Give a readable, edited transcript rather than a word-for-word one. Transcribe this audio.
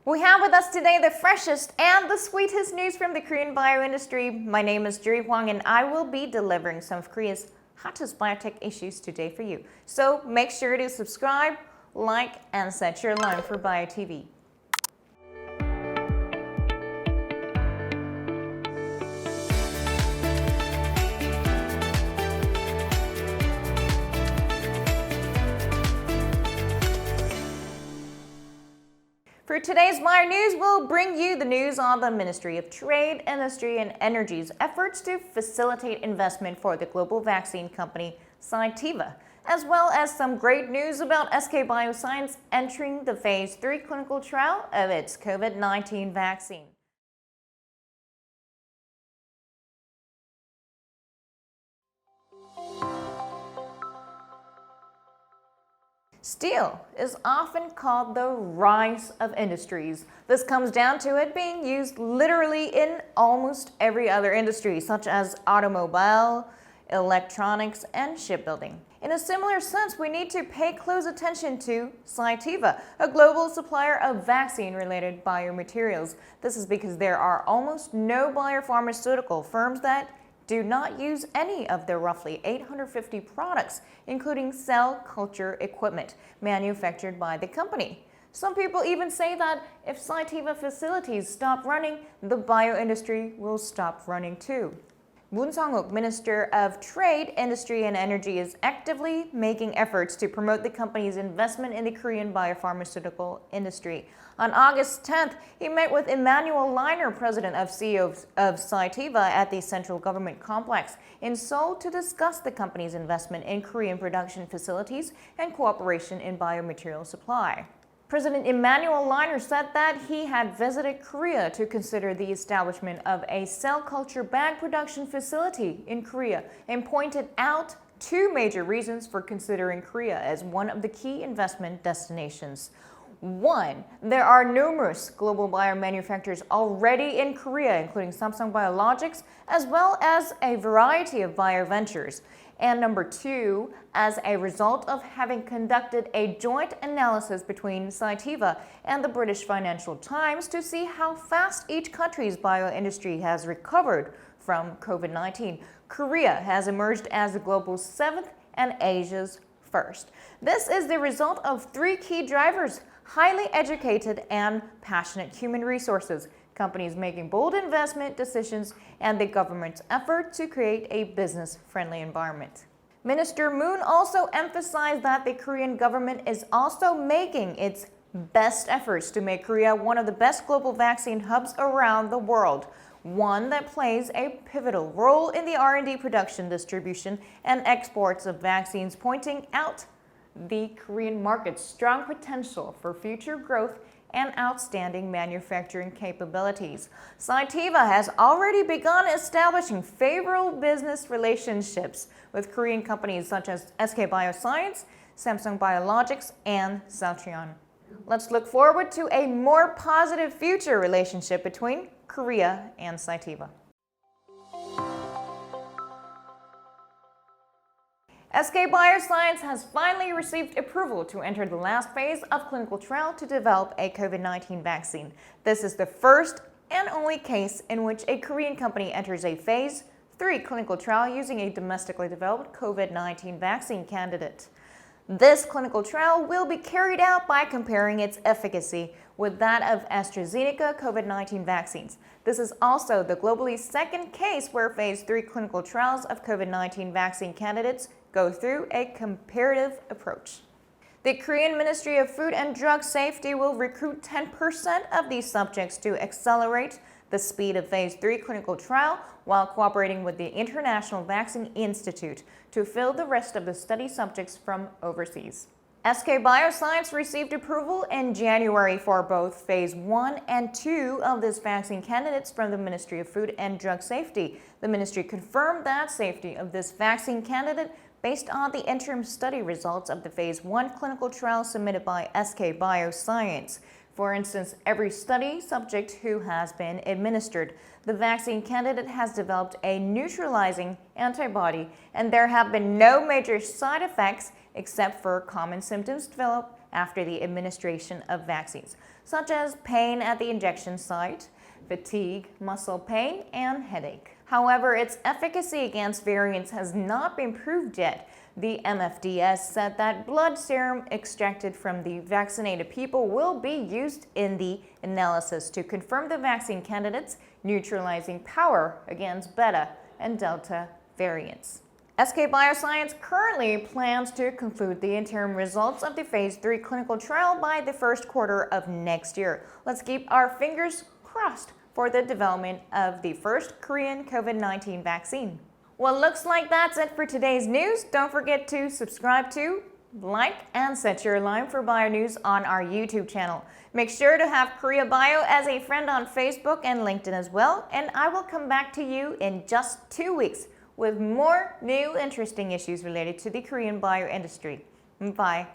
We have with us today the freshest and the sweetest news from the Korean bio industry. My name is Juri Hwang and I will be delivering some of Korea's hottest biotech issues today for you. So make sure to subscribe, like, and set your alarm for Bio TV. For today's Bio News, we'll bring you the news on the Ministry of Trade, Industry, and Energy's efforts to facilitate investment for the global vaccine company Cytiva, as well as some great news about SKbaioScience entering the Phase 3 clinical trial of its COVID-19 vaccine. Steel is often called the rice of industries. This comes down to it being used literally in almost every other industry, such as automobile, electronics, and shipbuilding. In a similar sense, we need to pay close attention to Cytiva, a global supplier of vaccine-related biomaterials. This is because there are almost no biopharmaceutical firms that do not use any of their roughly 850 products, including cell culture equipment manufactured by the company. Some people even say that if Cytiva facilities stop running, the bio industry will stop running too. Moon Sung-wook, Minister of Trade, Industry and Energy, is actively making efforts to promote the company's investment in the Korean biopharmaceutical industry. On August 10th, he met with Emmanuel Liner, President of CEO of Cytiva, at the Central Government Complex in Seoul to discuss the company's investment in Korean production facilities and cooperation in biomaterial supply. President Emmanuel Liner said that he had visited Korea to consider the establishment of a cell culture bag production facility in Korea and pointed out two major reasons for considering Korea as one of the key investment destinations. One, there are numerous global biomanufacturers already in Korea, including Samsung Biologics, as well as a variety of bioventures. And number two, as a result of having conducted a joint analysis between Cytiva and the British Financial Times to see how fast each country's bioindustry has recovered from COVID-19, Korea has emerged as the global's seventh and Asia's first. This is the result of three key drivers: highly educated and passionate human resources, companies making bold investment decisions, and the government's effort to create a business-friendly environment. Minister Moon also emphasized that the Korean government is also making its best efforts to make Korea one of the best global vaccine hubs around the world, one that plays a pivotal role in the R&D production, distribution, and exports of vaccines, pointing out the Korean market's strong potential for future growth and outstanding manufacturing capabilities. Cytiva has already begun establishing favorable business relationships with Korean companies such as SKbaioScience, Samsung Biologics, and Celltrion. Let's look forward to a more positive future relationship between Korea and Cytiva. SKbaioScience has finally received approval to enter the last phase of clinical trial to develop a COVID-19 vaccine. This is the first and only case in which a Korean company enters a Phase 3 clinical trial using a domestically developed COVID-19 vaccine candidate. This clinical trial will be carried out by comparing its efficacy with that of AstraZeneca COVID-19 vaccines. This is also the globally second case where Phase 3 clinical trials of COVID-19 vaccine candidates go through a comparative approach. The Korean Ministry of Food and Drug Safety will recruit 10% of these subjects to accelerate the speed of Phase 3 clinical trial while cooperating with the International Vaccine Institute to fill the rest of the study subjects from overseas. SKbaioScience received approval in January for both Phase 1 and 2 of this vaccine candidates from the Ministry of Food and Drug Safety. The ministry confirmed that safety of this vaccine candidate based on the interim study results of the Phase 1 clinical trial submitted by SKbaioScience. For instance, every study subject who has been administered the vaccine candidate has developed a neutralizing antibody, and there have been no major side effects except for common symptoms developed after the administration of vaccines. such as pain at the injection site, fatigue, muscle pain, and headache. However, its efficacy against variants has not been proved yet. The MFDS said that blood serum extracted from the vaccinated people will be used in the analysis to confirm the vaccine candidates' neutralizing power against Beta and Delta variants. SKbaIoscience currently plans to conclude the interim results of the phase 3 clinical trial by the first quarter of next year. Let's keep our fingers crossed for the development of the first Korean COVID-19 vaccine. Well, looks like that's it for today's news. Don't forget to subscribe to, like, and set your alarm for Bio News on our YouTube channel. Make sure to have Korea Bio as a friend on Facebook and LinkedIn as well, and I will come back to you in just 2 weeks with more new interesting issues related to the Korean bio industry. Bye.